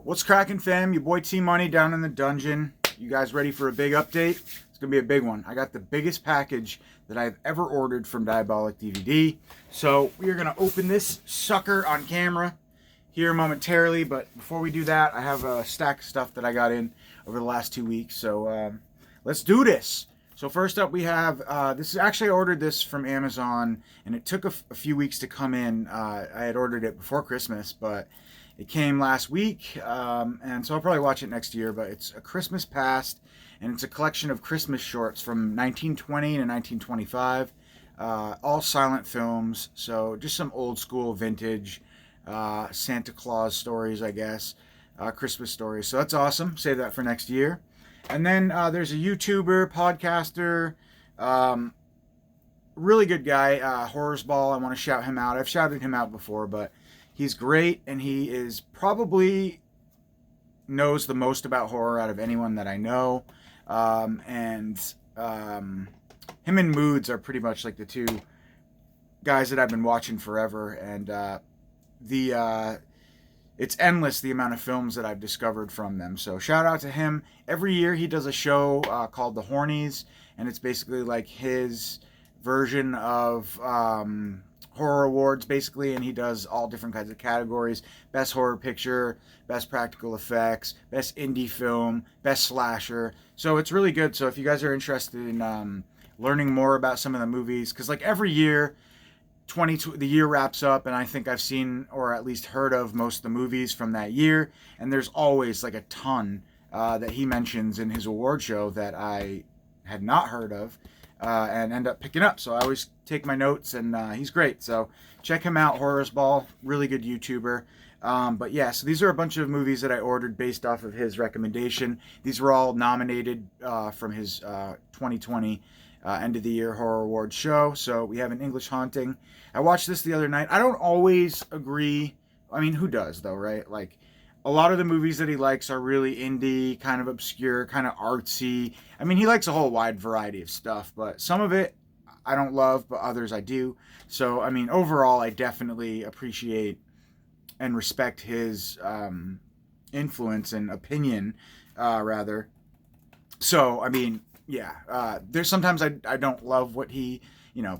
What's cracking, fam? Your boy T Money down in the dungeon. You guys ready for a big update? It's gonna be a big one. I got the biggest package that I've ever ordered from Diabolic DVD. So we are gonna open this sucker on camera here momentarily. But before we do that, I have a stack of stuff that I got in over the last 2 weeks. So let's do this. So first up, we have this. Is actually, I ordered this from Amazon, and it took a few weeks to come in. I had ordered it before Christmas, but it came last week, and so I'll probably watch it next year. But it's A Christmas Past, and it's a collection of Christmas shorts from 1920 to 1925, all silent films. So just some old school, vintage Santa Claus stories, I guess, Christmas stories. So that's awesome. Save that for next year. And then there's a YouTuber, podcaster, really good guy, Horrorsball. I want to shout him out. I've shouted him out before, but he's great, and he is probably knows the most about horror out of anyone that I know. Him and Moods are pretty much like the two guys that I've been watching forever, and it's endless the amount of films that I've discovered from them. So shout out to him. Every year he does a show called The Hornies, and it's basically like his version of horror awards, basically, and he does all different kinds of categories: best horror picture, best practical effects, best indie film, best slasher. So it's really good. So if you guys are interested in learning more about some of the movies, because like every year, the year wraps up, and I think I've seen or at least heard of most of the movies from that year, and there's always like a ton that he mentions in his award show that I had not heard of and end up picking up. So I always take my notes, and he's great. So check him out, Horrorsball, really good YouTuber. But yeah, so these are a bunch of movies that I ordered based off of his recommendation. These were all nominated from his 2020 end of the year horror award show. So we have An English Haunting. I watched this the other night. I don't always agree. I mean, who does though, right? Like, a lot of the movies that he likes are really indie, kind of obscure, kind of artsy. I mean, he likes a whole wide variety of stuff, but some of it I don't love, but others I do. So, I mean, overall, I definitely appreciate and respect his influence and opinion, rather. So, I mean, yeah, there's sometimes I don't love what he,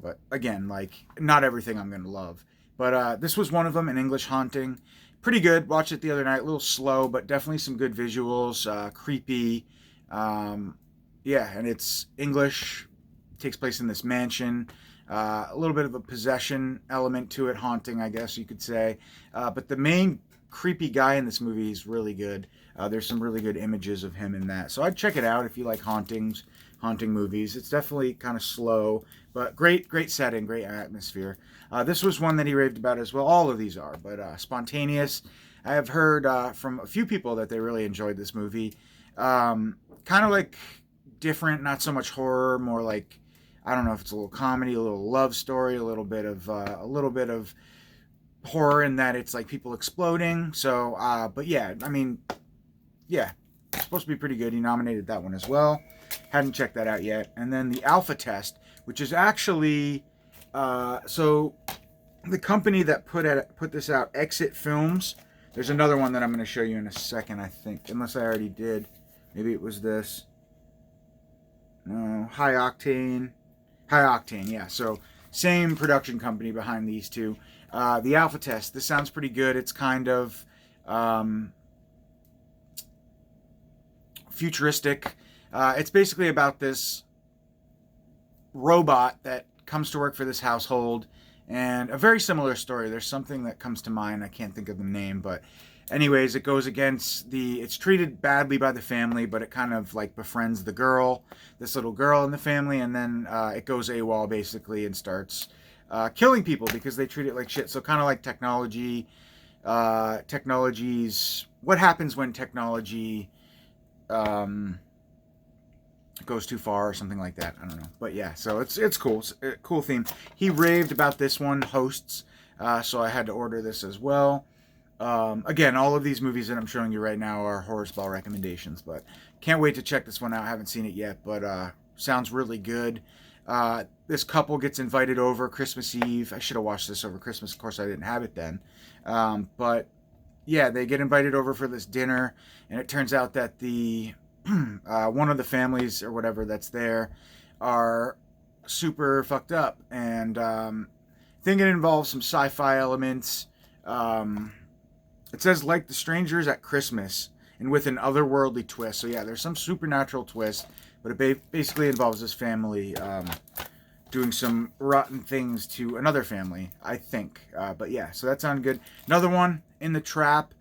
but again, like, not everything I'm going to love. But this was one of them, An English Haunting. Pretty good. Watched it the other night. A little slow, but definitely some good visuals. Creepy. Yeah, and it's English. Takes place in this mansion. A little bit of a possession element to it. Haunting, I guess you could say. But the main creepy guy in this movie is really good. There's some really good images of him in that. So I'd check it out if you like haunting movies. It's definitely kind of slow, but great setting, great atmosphere. This was one that he raved about as well. All of these are, but spontaneous. I have heard from a few people that they really enjoyed this movie. Kind of like different, not so much horror, more like, I don't know if it's a little comedy, a little love story, a little bit of horror in that it's like people exploding. So, but yeah, I mean, yeah, it's supposed to be pretty good. He nominated that one as well. Hadn't checked that out yet. And then The Alpha Test, which is actually, so the company that put this out, Exit Films. There's another one that I'm going to show you in a second, I think, unless I already did. Maybe it was this. No, High Octane, yeah. So same production company behind these two. The Alpha Test. This sounds pretty good. It's kind of futuristic. It's basically about this robot that comes to work for this household, and a very similar story. There's something that comes to mind. I can't think of the name, but anyways, it goes against it's treated badly by the family, but it kind of like befriends this little girl in the family, and then it goes AWOL basically and starts killing people because they treat it like shit. So kind of like technologies, what happens when technology goes too far or something like that. I don't know. But yeah, so it's cool. It's a cool theme. He raved about this one, Hosts, so I had to order this as well. Again, all of these movies that I'm showing you right now are Horrorsball recommendations, but can't wait to check this one out. I haven't seen it yet, but sounds really good. This couple gets invited over Christmas Eve. I should have watched this over Christmas. Of course, I didn't have it then. But yeah, they get invited over for this dinner, and it turns out that the one of the families or whatever that's there are super fucked up, and I think it involves some sci-fi elements. Um, it says like the strangers at Christmas, and with an otherworldly twist. So yeah, there's some supernatural twist, but it basically involves this family doing some rotten things to another family, I think. But yeah, so that sounded good. Another one, In the Trap,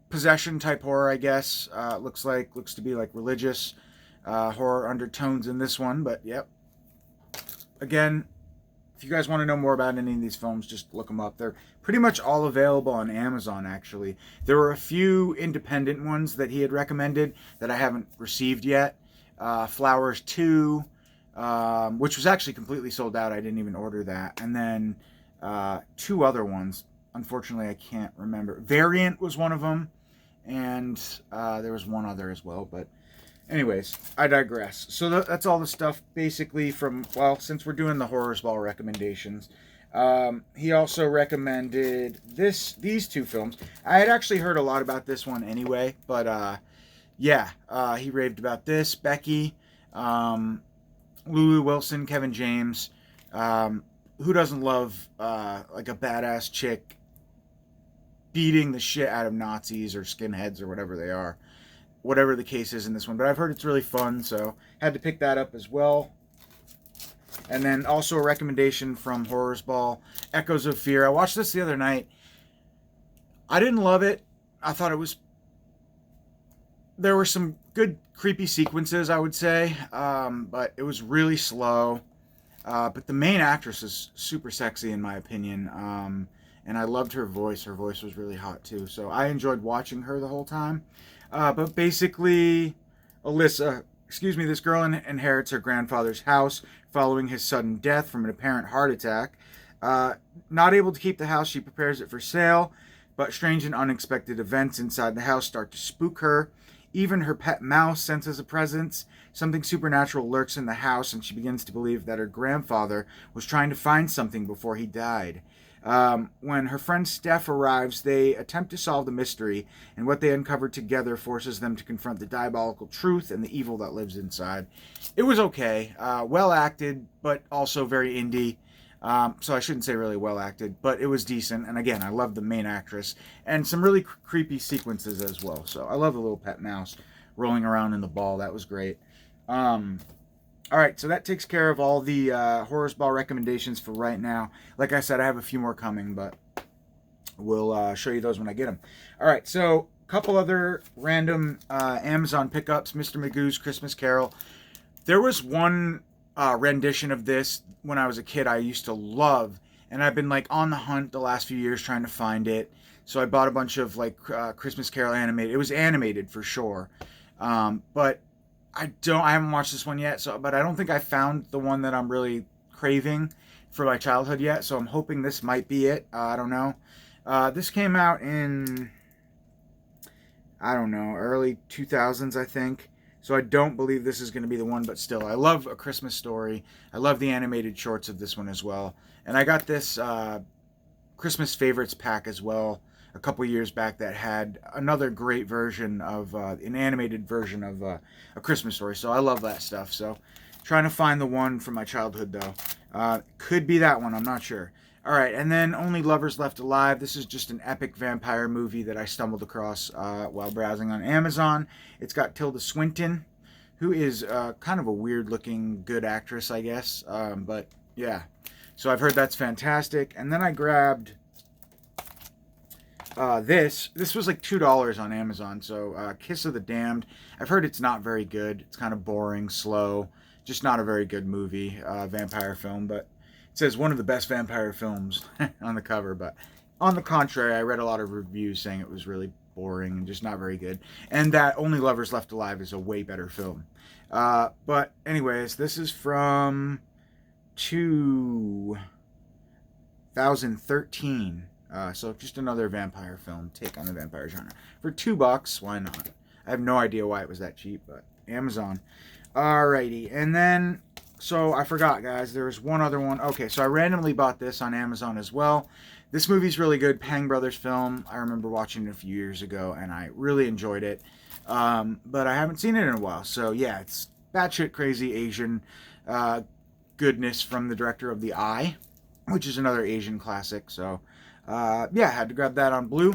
possession type horror, I guess. Looks to be like religious horror undertones in this one. But yep. Again, if you guys want to know more about any of these films, just look them up. They're pretty much all available on Amazon, actually. There were a few independent ones that he had recommended that I haven't received yet. Flowers 2, which was actually completely sold out. I didn't even order that. And then 2 other ones. Unfortunately, I can't remember. Variant was one of them. And there was one other as well. But anyways, I digress. So that's all the stuff basically from, well, since we're doing the Horrors Ball recommendations. He also recommended these 2 films. I had actually heard a lot about this one anyway, but yeah, he raved about this. Becky, Lulu Wilson, Kevin James. Who doesn't love like a badass chick beating the shit out of Nazis or skinheads or whatever they are? Whatever the case is in this one. But I've heard it's really fun, so had to pick that up as well. And then also a recommendation from Horrors Ball, Echoes of Fear. I watched this the other night. I didn't love it. I thought there were some good creepy sequences, I would say, but it was really slow. But the main actress is super sexy in my opinion, and I loved her voice. Her voice was really hot too, so I enjoyed watching her the whole time. But basically, this girl inherits her grandfather's house following his sudden death from an apparent heart attack. Not able to keep the house, she prepares it for sale, but strange and unexpected events inside the house start to spook her. Even her pet mouse senses a presence. Something supernatural lurks in the house, and she begins to believe that her grandfather was trying to find something before he died. When her friend Steph arrives, they attempt to solve the mystery, and what they uncover together forces them to confront the diabolical truth and the evil that lives inside. It was okay. Well acted, but also very indie. So I shouldn't say really well acted, but it was decent. And again, I love the main actress and some really creepy sequences as well. So I love the little pet mouse rolling around in the ball. That was great. All right, so that takes care of all the Horrors Ball recommendations for right now. Like I said, I have a few more coming, but we'll show you those when I get them. All right, so a couple other random Amazon pickups. Mr. Magoo's Christmas Carol. There was one rendition of this when I was a kid I used to love, and I've been like on the hunt the last few years trying to find it. So I bought a bunch of like Christmas Carol animated. It was animated for sure, but I haven't watched this one yet. But I don't think I found the one that I'm really craving for my childhood yet. So I'm hoping this might be it. I don't know. This came out in, I don't know, early 2000s, I think. So I don't believe this is going to be the one, but still, I love A Christmas Story. I love the animated shorts of this one as well. And I got this Christmas Favorites pack as well a couple years back that had another great version of, an animated version of A Christmas Story. So I love that stuff. So trying to find the one from my childhood, though. Could be that one, I'm not sure. All right, and then Only Lovers Left Alive. This is just an epic vampire movie that I stumbled across while browsing on Amazon. It's got Tilda Swinton, who is kind of a weird-looking good actress, I guess. But, yeah. So I've heard that's fantastic. And then I grabbed this. This was like $2 on Amazon. So Kiss of the Damned. I've heard it's not very good. It's kind of boring, slow. Just not a very good movie, vampire film, but it says one of the best vampire films on the cover, but on the contrary, I read a lot of reviews saying it was really boring and just not very good, and that Only Lovers Left Alive is a way better film. But anyways, this is from 2013, so just another vampire film, take on the vampire genre. For $2, why not? I have no idea why it was that cheap, but Amazon. Alrighty, and then, so I forgot, guys, there was one other one. Okay, so I randomly bought this on Amazon as well. This movie's really good. Pang Brothers film. I remember watching it a few years ago, and I really enjoyed it. But I haven't seen it in a while. So, yeah, it's batshit crazy Asian goodness from the director of The Eye, which is another Asian classic. So, yeah, I had to grab that on Blue.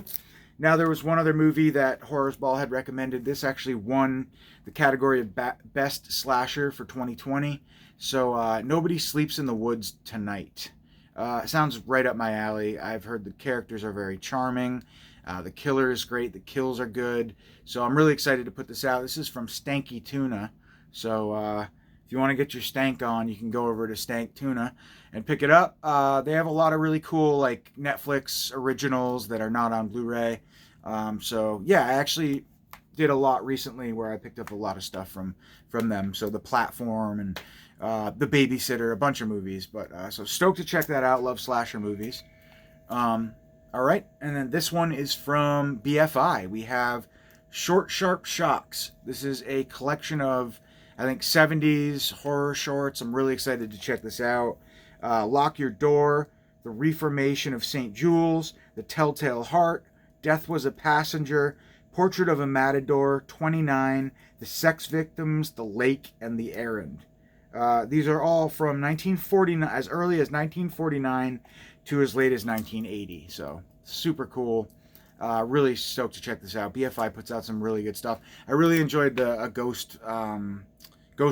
Now, there was one other movie that Horrors Ball had recommended. This actually won the category of Best Slasher for 2020. So, Nobody Sleeps in the Woods Tonight. Sounds right up my alley. I've heard the characters are very charming. The killer is great. The kills are good. So I'm really excited to put this out. This is from Stanky Tuna. So if you want to get your stank on, you can go over to Stank Tuna and pick it up. They have a lot of really cool like Netflix originals that are not on Blu-ray. So yeah, I actually did a lot recently where I picked up a lot of stuff from them. So The Platform and The Babysitter, a bunch of movies. But so stoked to check that out. Love slasher movies. All right, and then this one is from BFI. We have Short Sharp Shocks. This is a collection of, I think, 70s horror shorts. I'm really excited to check this out. Lock Your Door, The Reformation of St. Jules, The Telltale Heart, Death Was a Passenger, Portrait of a Matador, 29, The Sex Victims, The Lake, and The Errand. These are all from 1949, as early as 1949 to as late as 1980. So super cool. Really stoked to check this out. BFI puts out some really good stuff. I really enjoyed the Ghost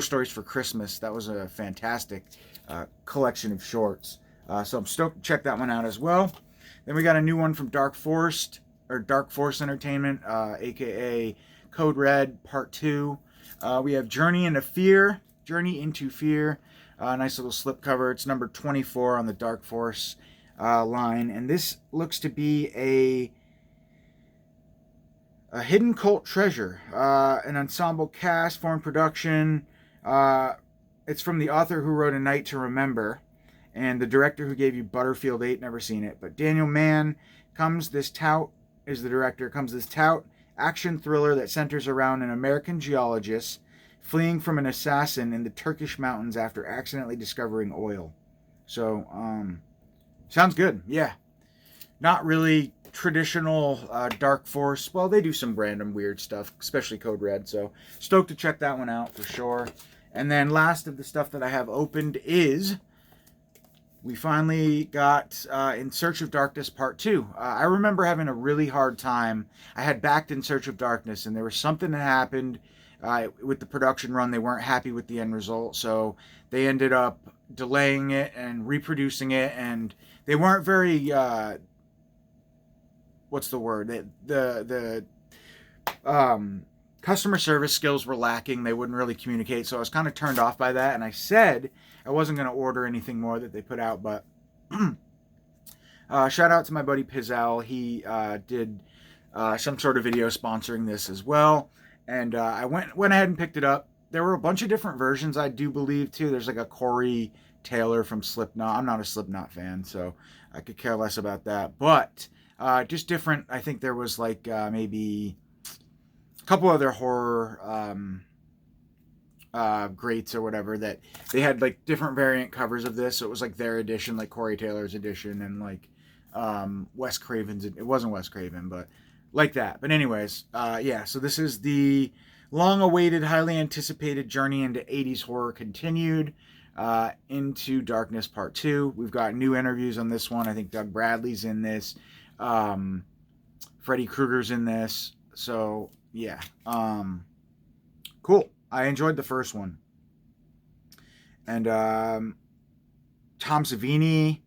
Stories for Christmas. That was a fantastic collection of shorts. So I'm stoked to check that one out as well. Then we got a new one from Dark Force Entertainment, aka Code Red Part 2. We have Journey into Fear. Nice little slipcover. It's number 24 on the Dark Force line, and this looks to be a hidden cult treasure, an ensemble cast, foreign production. It's from the author who wrote A Night to Remember, and the director who gave you Butterfield 8. Never seen it, but Daniel Mann comes this tout action thriller that centers around an American geologist fleeing from an assassin in the Turkish mountains after accidentally discovering oil. So, sounds good. Yeah. Not really traditional Dark Force. Well, they do some random weird stuff, especially Code Red. So, stoked to check that one out for sure. And then last of the stuff that I have opened is we finally got In Search of Darkness Part 2. I remember having a really hard time. I had backed In Search of Darkness, and there was something that happened with the production run. They weren't happy with the end result, so they ended up delaying it and reproducing it, and they weren't very what's the word? The customer service skills were lacking. They wouldn't really communicate, so I was kind of turned off by that, and I said I wasn't going to order anything more that they put out, but shout out to my buddy Pizzell. He did some sort of video sponsoring this as well, and I went ahead and picked it up. There were a bunch of different versions, I do believe, too. There's like a Corey Taylor from Slipknot. I'm not a Slipknot fan, so I could care less about that, but just different. I think there was like maybe a couple other horror greats or whatever that they had like different variant covers of this. So it was like their edition, like Corey Taylor's edition, and like Wes Craven's. It wasn't Wes Craven, but like that. But anyways, yeah. So this is the long-awaited, highly anticipated journey into 80s horror continued into Darkness Part 2. We've got new interviews on this one. I think Doug Bradley's in this. Freddy Krueger's in this. So yeah, cool. I enjoyed the first one. And Tom Savini,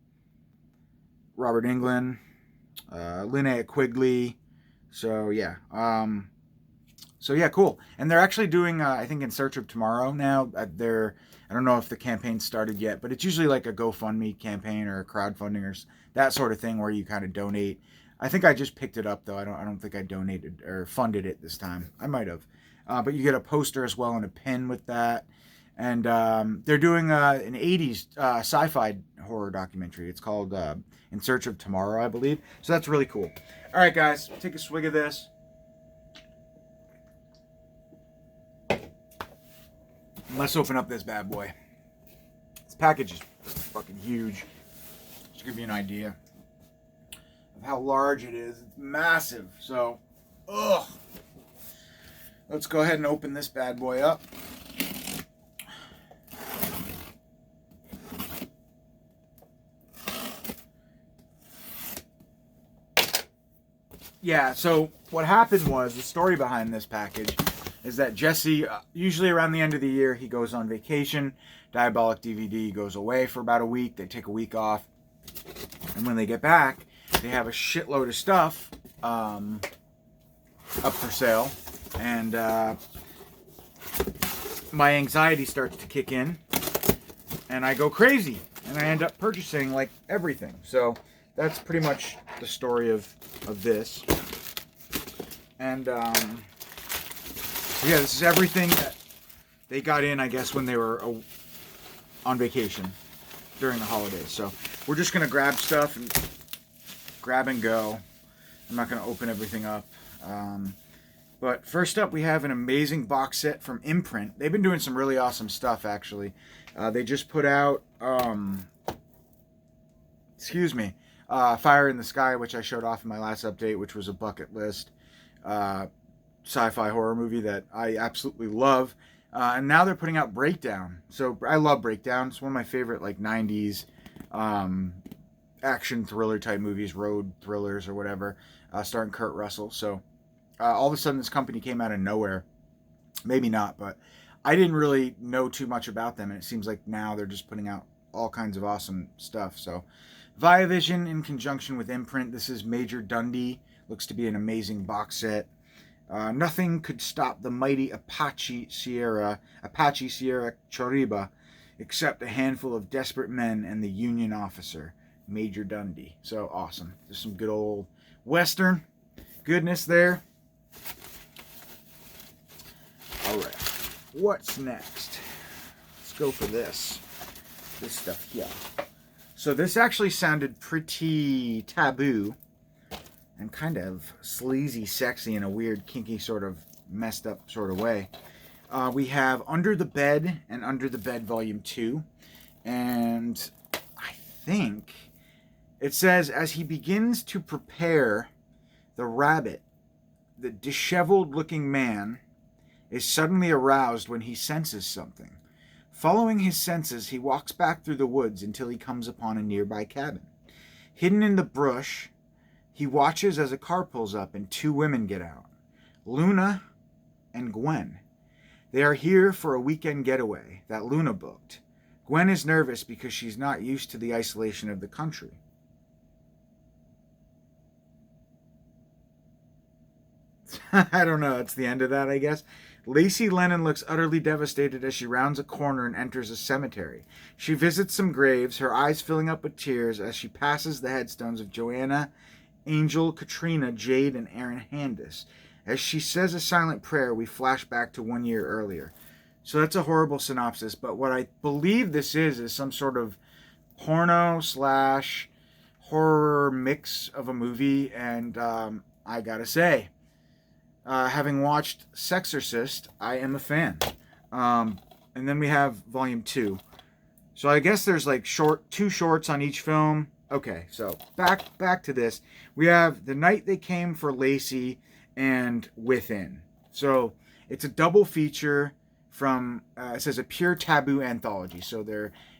Robert Englund, Linnea Quigley. So yeah. So yeah, cool. And they're actually doing, I think, In Search of Tomorrow now. I don't know if the campaign started yet, but it's usually like a GoFundMe campaign or a crowdfunding or that sort of thing where you kind of donate. I think I just picked it up though. I don't think I donated or funded it this time. I might have. But you get a poster as well and a pin with that. And they're doing an 80s sci-fi horror documentary. It's called In Search of Tomorrow, I believe. So that's really cool. All right, guys, take a swig of this. Let's open up this bad boy. This package is fucking huge. Just to give you an idea. of how large it is. It's massive. So, ugh. Let's go ahead and open this bad boy up. Yeah, so what happened was, the story behind this package is that Jesse, usually around the end of the year, he goes on vacation. Diabolic DVD goes away for about a week. They take a week off. And when they get back, they have a shitload of stuff up for sale. And my anxiety starts to kick in. And I go crazy. And I end up purchasing, like, everything. So that's pretty much the story of this. And yeah, this is everything that they got in, I guess, when they were on vacation during the holidays. So we're just gonna grab stuff and grab and go. I'm not gonna open everything up. But first up, we have an amazing box set from Imprint. They've been doing some really awesome stuff, actually. They just put out Fire in the Sky, which I showed off in my last update, which was a bucket list sci-fi horror movie that I absolutely love. And now they're putting out Breakdown. So I love Breakdown. It's one of my favorite, like, 90s action thriller type movies, road thrillers or whatever, starring Kurt Russell. So all of a sudden this company came out of nowhere. Maybe not, but I didn't really know too much about them, and it seems like now they're just putting out all kinds of awesome stuff. So Viavision in conjunction with Imprint. This is Major Dundee. Looks to be an amazing box set. Nothing could stop the mighty Apache Sierra Choriba, except a handful of desperate men and the Union officer, Major Dundee. So awesome. There's some good old Western goodness there. Alright, what's next? Let's go for this stuff here. So this actually sounded pretty taboo and kind of sleazy sexy in a weird, kinky, sort of messed up sort of way. We have Under the Bed and Under the Bed Volume 2. And I think it says, as he begins to prepare, the rabbit, the disheveled-looking man, is suddenly aroused when he senses something. Following his senses, he walks back through the woods until he comes upon a nearby cabin. Hidden in the brush, he watches as a car pulls up and two women get out. Luna and Gwen. They are here for a weekend getaway that Luna booked. Gwen is nervous because she's not used to the isolation of the country. I don't know. It's the end of that, I guess. Lacey Lennon looks utterly devastated as she rounds a corner and enters a cemetery. She visits some graves, her eyes filling up with tears as she passes the headstones of Joanna, Angel, Katrina, Jade, and Aaron Handis. As she says a silent prayer, we flash back to 1 year earlier. So that's a horrible synopsis, but what I believe this is some sort of porno / horror mix of a movie, and I gotta say, having watched Sexorcist, I am a fan. And then we have Volume 2. So I guess there's like two shorts on each film. Okay, so back to this. We have The Night They Came for Lacey and Within. So it's a double feature from, it says a pure taboo anthology. So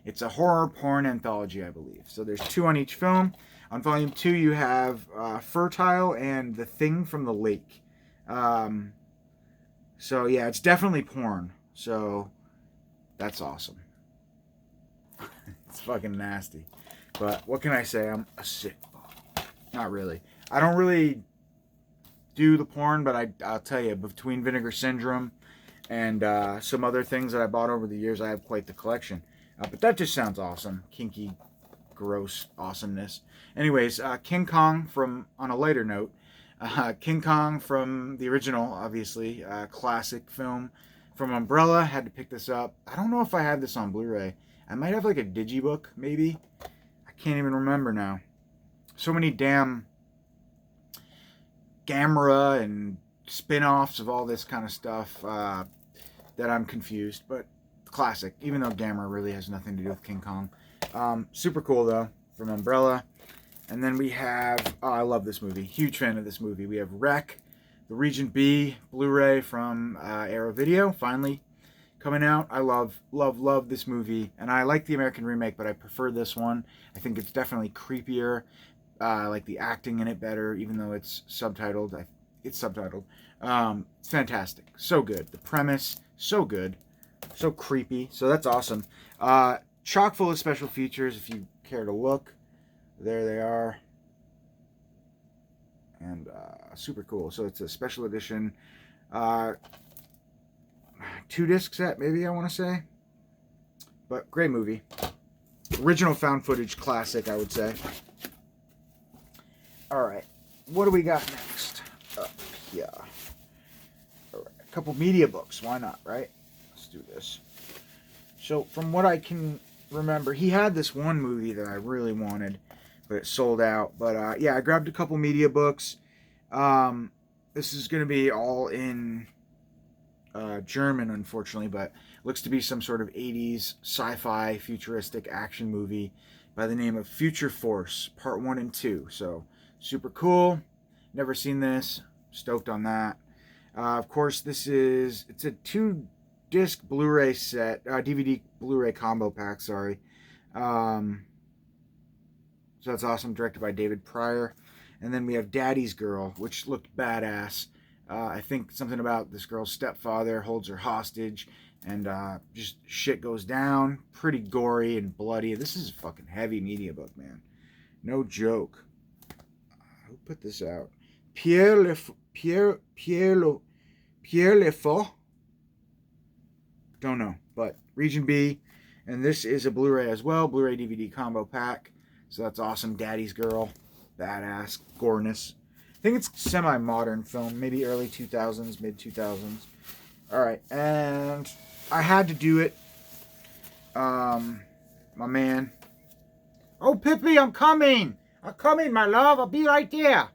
it's a horror porn anthology, I believe. So there's 2 on each film. On Volume 2, you have Fertile and The Thing from the Lake. So yeah, it's definitely porn. So that's awesome. It's fucking nasty. But what can I say? I'm a sick fuck. Not really. I don't really do the porn, but I'll tell you, between Vinegar Syndrome and some other things that I bought over the years, I have quite the collection. But that just sounds awesome. Kinky, gross awesomeness. Anyways, King Kong on a lighter note, King Kong from the original, obviously, classic film from Umbrella. Had to pick this up. I don't know if I have this on Blu-ray. I might have like a digibook, maybe. I can't even remember now. So many damn Gamera and spin-offs of all this kind of stuff that I'm confused. But classic, even though Gamera really has nothing to do with King Kong. Super cool, though, from Umbrella. And then we have, oh, I love this movie. Huge fan of this movie. We have Wreck, the Region B Blu-ray from Arrow Video, finally coming out. I love this movie. And I like the American remake, but I prefer this one. I think it's definitely creepier. I like the acting in it better, even though it's subtitled. It's subtitled. It's fantastic. So good. The premise, so good. So creepy. So that's awesome. Chock full of special features if you care to look. There they are. And super cool. So it's a special edition 2-disc set, maybe I want to say. But great movie. Original found footage classic, I would say. Alright. What do we got next? Up here. Alright. A couple media books. Why not, right? Let's do this. So, from what I can remember, he had this one movie that I really wanted, but it sold out. But yeah, I grabbed a couple media books. This is going to be all in German, unfortunately, but looks to be some sort of 80s sci-fi futuristic action movie by the name of Future Force, Part 1 and 2. So, super cool. Never seen this. Stoked on that. Of course, it's a 2-disc Blu-ray set, DVD Blu-ray combo pack, sorry. So that's awesome, directed by David Pryor. And then we have Daddy's Girl, which looked badass. I think something about this girl's stepfather holds her hostage, and just shit goes down. Pretty gory and bloody. This is a fucking heavy media book, man. No joke. Who put this out? Pierre Lefort? Don't know, but Region B. And this is a Blu-ray as well. Blu-ray DVD combo pack. So that's awesome. Daddy's Girl. Badass. Gorness. I think it's semi-modern film. Maybe early 2000s, mid-2000s. Alright, and I had to do it. My man. Oh, Pippi, I'm coming! I'm coming, my love. I'll be right there.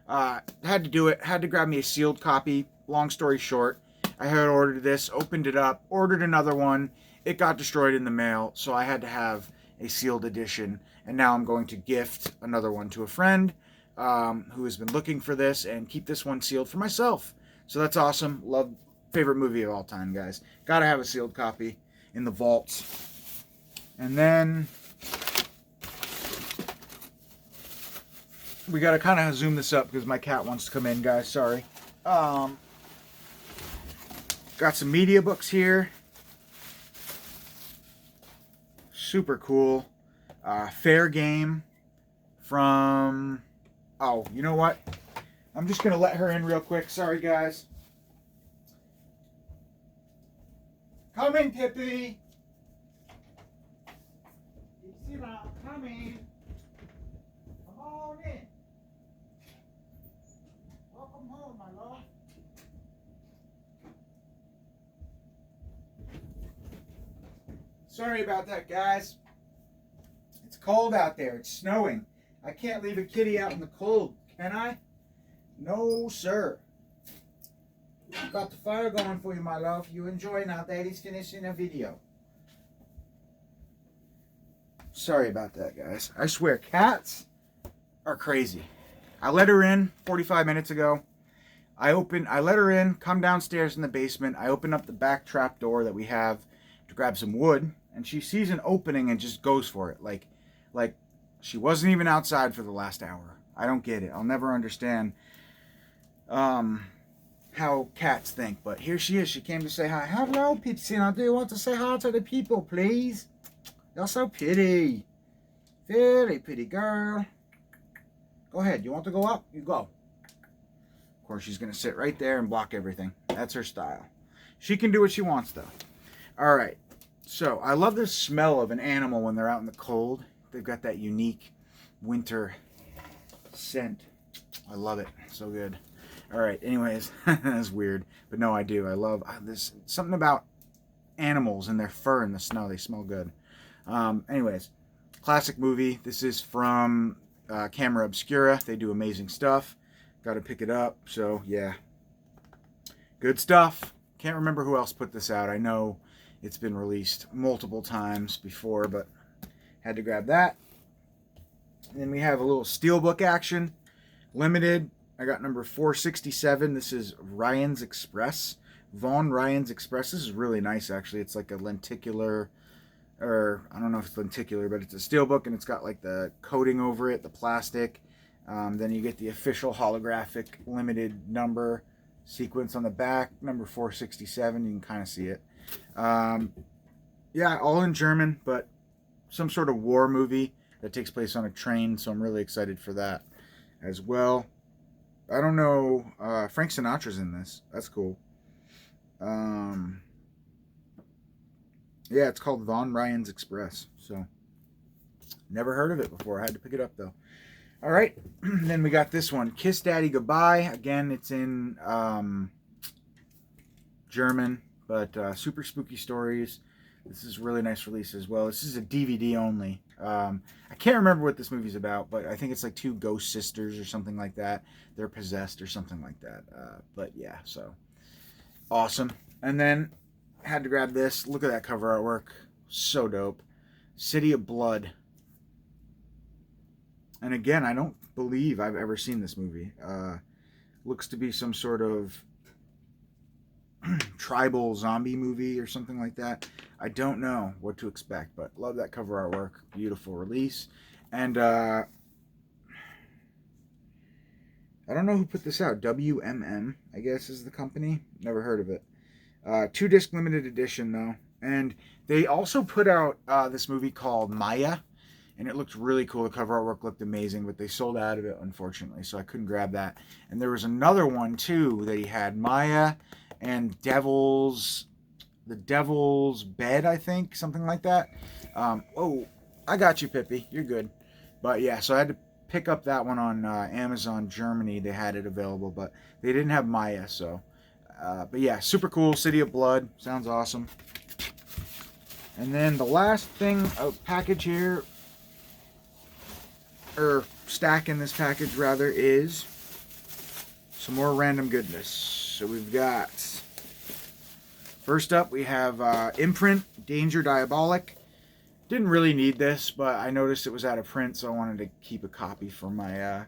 Had to do it. Had to grab me a sealed copy. Long story short, I had ordered this, opened it up, ordered another one. It got destroyed in the mail, so I had to have a sealed edition. And now I'm going to gift another one to a friend who has been looking for this and keep this one sealed for myself. So that's awesome. Love, favorite movie of all time, guys. Gotta have a sealed copy in the vaults. And then we gotta kind of zoom this up because my cat wants to come in, guys. Sorry. Got some media books here. Super cool. Fair Game from... Oh, you know what? I'm just going to let her in real quick. Sorry, guys. Come in, Pippi. You see when I'm coming. Come on in. Welcome home, my love. Sorry about that, guys. It's cold out there. It's snowing. I can't leave a kitty out in the cold, can I? No, sir. Got the fire going for you, my love. You enjoy now. Daddy's finishing a video. Sorry about that, guys. I swear, cats are crazy. I let her in 45 minutes ago. I let her in, come downstairs in the basement. I open up the back trap door that we have to grab some wood, and she sees an opening and just goes for it. Like she wasn't even outside for the last hour. I don't get it. I'll never understand how cats think. But here she is. She came to say hi. Hello, Pipsina. Do you want to say hi to the people, please? You're so pretty. Very pretty girl. Go ahead. You want to go up? You go. Of course, she's going to sit right there and block everything. That's her style. She can do what she wants, though. All right. So, I love the smell of an animal when they're out in the cold. They've got that unique winter scent. I love it. So good. All right. Anyways, that's weird. But no, I do. I love this. Something about animals and their fur in the snow. They smell good. Anyways, classic movie. This is from Camera Obscura. They do amazing stuff. Got to pick it up. So, yeah. Good stuff. Can't remember who else put this out. I know it's been released multiple times before, but had to grab that. And then we have a little steelbook action, limited. I got number 467. This is Ryan's Express. Von Ryan's Express. This is really nice, actually. It's like a lenticular, or I don't know if it's lenticular, but it's a steelbook, and it's got like the coating over it, the plastic. Then you get the official holographic limited number sequence on the back, number 467. You can kind of see it. Yeah, all in German, but some sort of war movie that takes place on a train, so I'm really excited for that as well. I don't know, Frank Sinatra's in this. That's cool. Yeah, it's called Von Ryan's Express. So, never heard of it before. I had to pick it up, though. All right. Then we got this one, Kiss Daddy Goodbye. Again, it's in German, but super spooky stories. This is a really nice release as well. This is a DVD only. I can't remember what this movie's about, but I think it's like two ghost sisters or something like that. They're possessed or something like that. But yeah, so awesome. And then had to grab this. Look at that cover artwork. So dope. City of Blood. And again, I don't believe I've ever seen this movie. Looks to be some sort of tribal zombie movie or something like that. I don't know what to expect, but love that cover artwork. Beautiful release. And I don't know who put this out. WMM, I guess, is the company. Never heard of it. 2-disc limited edition, though. And they also put out this movie called Maya, and it looked really cool. The cover artwork looked amazing, but they sold out of it, unfortunately, so I couldn't grab that. And there was another one, too, that he had, Maya and the Devil's Bed, I think, something like that. Oh, I got you, Pippi. You're good. But yeah, so I had to pick up that one on Amazon Germany. They had it available, but they didn't have Maya, so. But yeah, super cool. City of Blood. Sounds awesome. And then the last thing, package here, or stack in this package, rather, is some more random goodness. So we've got, first up, we have Imprint, Danger Diabolic. Didn't really need this, but I noticed it was out of print, so I wanted to keep a copy for my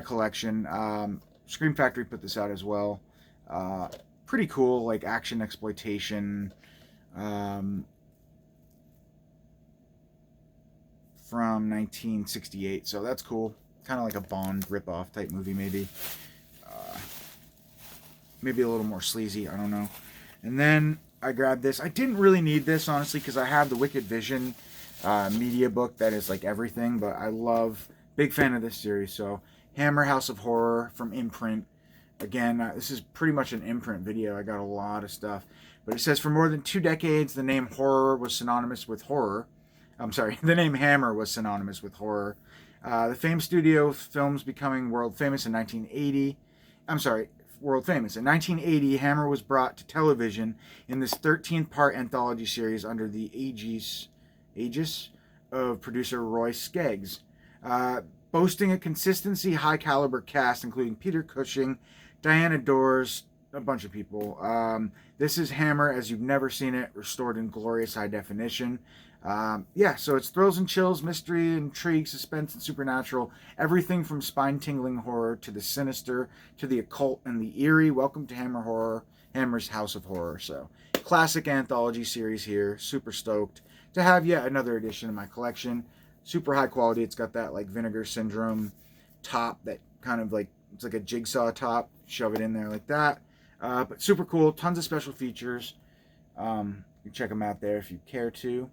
collection. Scream Factory put this out as well. Pretty cool, like action exploitation from 1968, so that's cool. Kind of like a Bond ripoff type movie, maybe. Maybe a little more sleazy, I don't know. And then I grabbed this. I didn't really need this, honestly, because I have the Wicked Vision media book that is like everything, but I love, big fan of this series. So Hammer House of Horror from Imprint. Again, this is pretty much an Imprint video. I got a lot of stuff. But it says, for more than 2 decades, the name horror was synonymous with horror. I'm sorry, the name Hammer was synonymous with horror. The famed studio films becoming world famous in 1980. I'm sorry, world famous. In 1980, Hammer was brought to television in this 13-part anthology series under the aegis of producer Roy Skeggs. Boasting a consistency, high-caliber cast, including Peter Cushing, Diana Dors, a bunch of people. This is Hammer as you've never seen it, restored in glorious high definition. Yeah, so it's thrills and chills, mystery, intrigue, suspense, and supernatural. Everything from spine-tingling horror to the sinister to the occult and the eerie. Welcome to Hammer's House of Horror. So, classic anthology series here. Super stoked to have yet another edition in my collection. Super high quality. It's got that like Vinegar Syndrome top that kind of like, it's like a jigsaw top. Shove it in there like that. But super cool. Tons of special features. You can check them out there if you care to.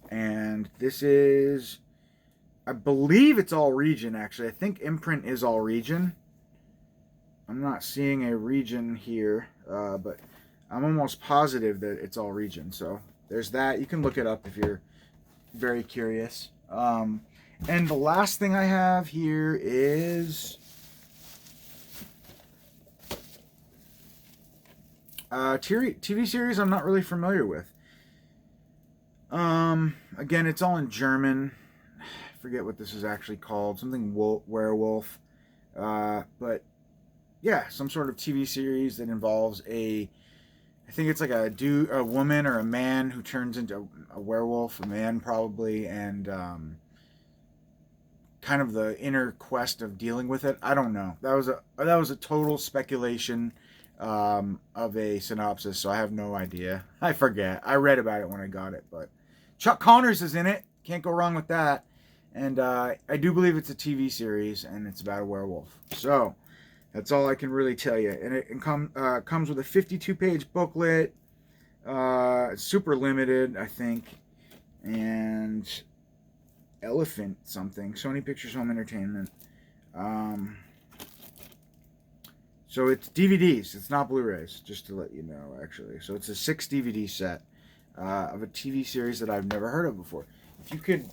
And this is, I believe it's all region, actually. I think Imprint is all region. I'm not seeing a region here, but I'm almost positive that it's all region. So there's that. You can look it up if you're very curious. And the last thing I have here is TV series I'm not really familiar with. Again, it's all in German. I forget what this is actually called. Something werewolf. But yeah, some sort of TV series that involves I think it's like a woman or a man who turns into a werewolf, a man probably, and kind of the inner quest of dealing with it. I don't know. That was a total speculation of a synopsis, so I have no idea. I forget. I read about it when I got it, but Chuck Connors is in it. Can't go wrong with that. And I do believe it's a TV series, and it's about a werewolf. So that's all I can really tell you. And it comes with a 52-page booklet. Super limited, I think. And Elephant something. Sony Pictures Home Entertainment. So it's DVDs. It's not Blu-rays, just to let you know, actually. So it's a 6 DVD set of a TV series that I've never heard of before. If you could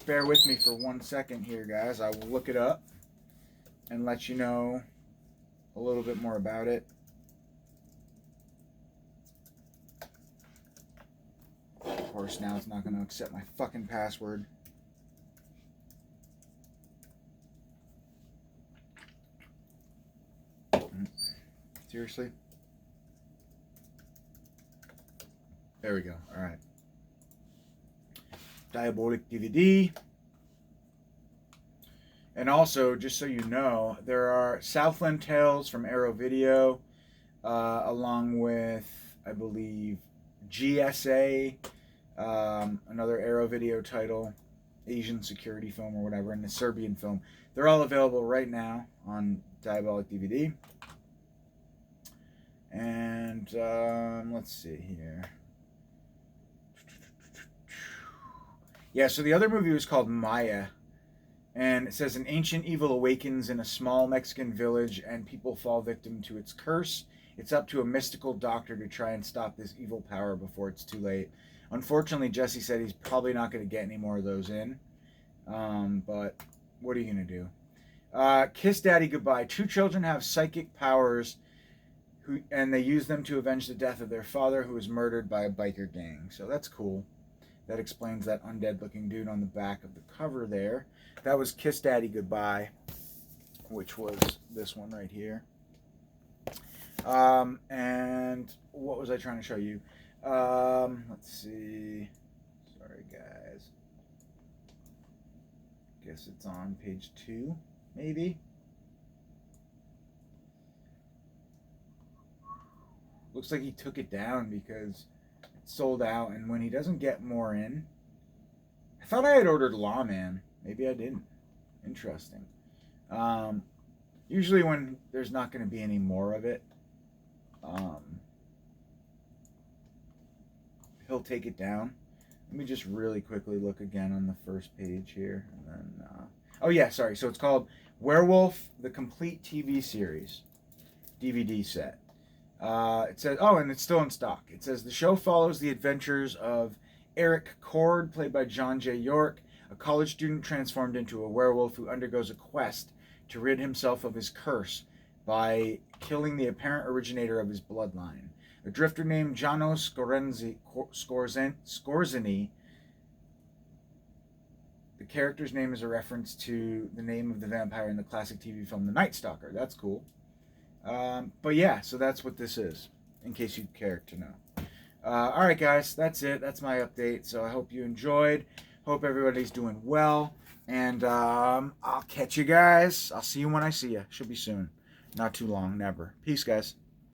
bear with me for 1 second here, guys, I will look it up and let you know a little bit more about it. Of course, now it's not going to accept my fucking password. Seriously? There we go. All right. Diabolic DVD. And also, just so you know, there are Southland Tales from Arrow Video, along with, I believe, GSA, another Arrow Video title, Asian security film or whatever, and the Serbian film. They're all available right now on Diabolic DVD. And let's see here. Yeah, so the other movie was called Maya. And it says an ancient evil awakens in a small Mexican village and people fall victim to its curse. It's up to a mystical doctor to try and stop this evil power before it's too late. Unfortunately, Jesse said he's probably not going to get any more of those in. But what are you going to do? Kiss Daddy Goodbye. 2 children have psychic powers and they use them to avenge the death of their father who was murdered by a biker gang. So that's cool. That explains that undead looking dude on the back of the cover there. That was Kiss Daddy Goodbye, which was this one right here. And what was I trying to show you? Let's see. Sorry, guys. Guess it's on page 2, maybe. Looks like he took it down because it sold out, and when he doesn't get more in... I thought I had ordered Lawman. Maybe I didn't. Interesting. Usually when there's not going to be any more of it, he'll take it down. Let me just really quickly look again on the first page here. And then, oh yeah, sorry. So it's called Werewolf, the Complete TV Series DVD set. It says, oh, and it's still in stock. It says the show follows the adventures of Eric Cord, played by John J. York, a college student transformed into a werewolf who undergoes a quest to rid himself of his curse by killing the apparent originator of his bloodline. A drifter named Jano Skorzeny. The character's name is a reference to the name of the vampire in the classic TV film The Night Stalker. That's cool. But yeah, so that's what this is, in case you care to know. Alright guys, that's it. That's my update. So I hope you enjoyed. Hope everybody's doing well. And I'll catch you guys. I'll see you when I see you. Should be soon. Not too long, never. Peace, guys.